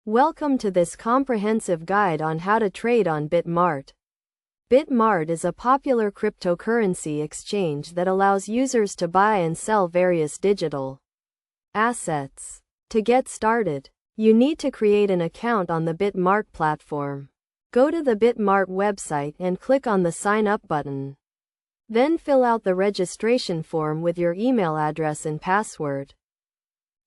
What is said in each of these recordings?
Welcome to this comprehensive guide on how to trade on BitMart. BitMart is a popular cryptocurrency exchange that allows users to buy and sell various digital assets. To get started, you need to create an account on the BitMart platform. Go to the BitMart website and click on the Sign Up button. Then fill out the registration form with your email address and password.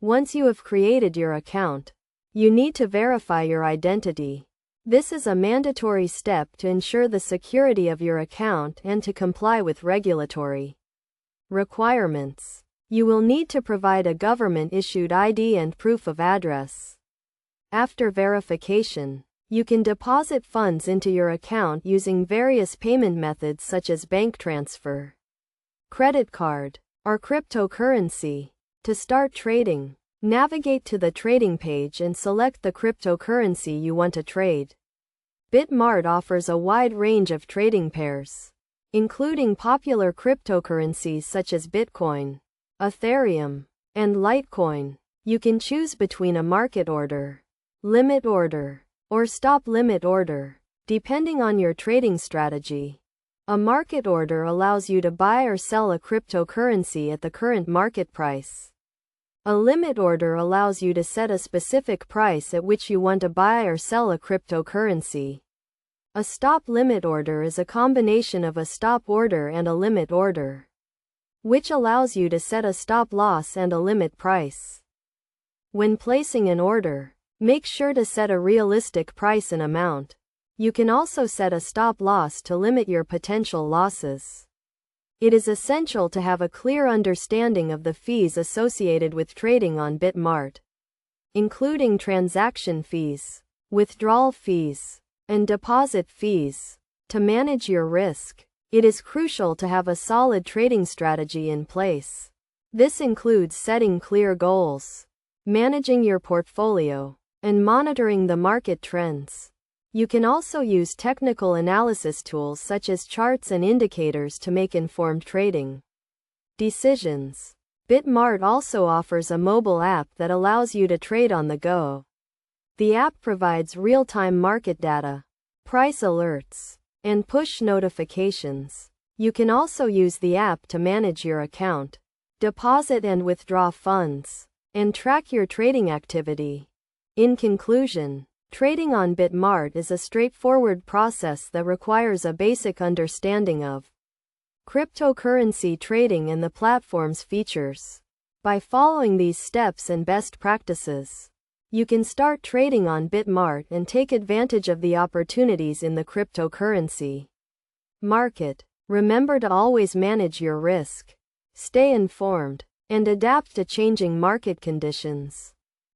Once you have created your account, you need to verify your identity. This is a mandatory step to ensure the security of your account and to comply with regulatory requirements. You will need to provide a government-issued ID and proof of address. After verification, you can deposit funds into your account using various payment methods such as bank transfer, credit card, or cryptocurrency. To start trading, navigate to the trading page and select the cryptocurrency you want to trade. BitMart offers a wide range of trading pairs, including popular cryptocurrencies such as Bitcoin, Ethereum, and Litecoin. You can choose between a market order, limit order, or stop limit order, depending on your trading strategy. A market order allows you to buy or sell a cryptocurrency at the current market price. A limit order allows you to set a specific price at which you want to buy or sell a cryptocurrency. A stop limit order is a combination of a stop order and a limit order, which allows you to set a stop loss and a limit price. When placing an order, make sure to set a realistic price and amount. You can also set a stop loss to limit your potential losses. It is essential to have a clear understanding of the fees associated with trading on BitMart, including transaction fees, withdrawal fees, and deposit fees. To manage your risk, it is crucial to have a solid trading strategy in place. This includes setting clear goals, managing your portfolio, and monitoring the market trends. You can also use technical analysis tools such as charts and indicators to make informed trading decisions. BitMart also offers a mobile app that allows you to trade on the go. The app provides real-time market data, price alerts, and push notifications. You can also use the app to manage your account, deposit and withdraw funds, and track your trading activity. In conclusion, trading on BitMart is a straightforward process that requires a basic understanding of cryptocurrency trading and the platform's features. By following these steps and best practices, you can start trading on BitMart and take advantage of the opportunities in the cryptocurrency market. Remember to always manage your risk, stay informed, and adapt to changing market conditions.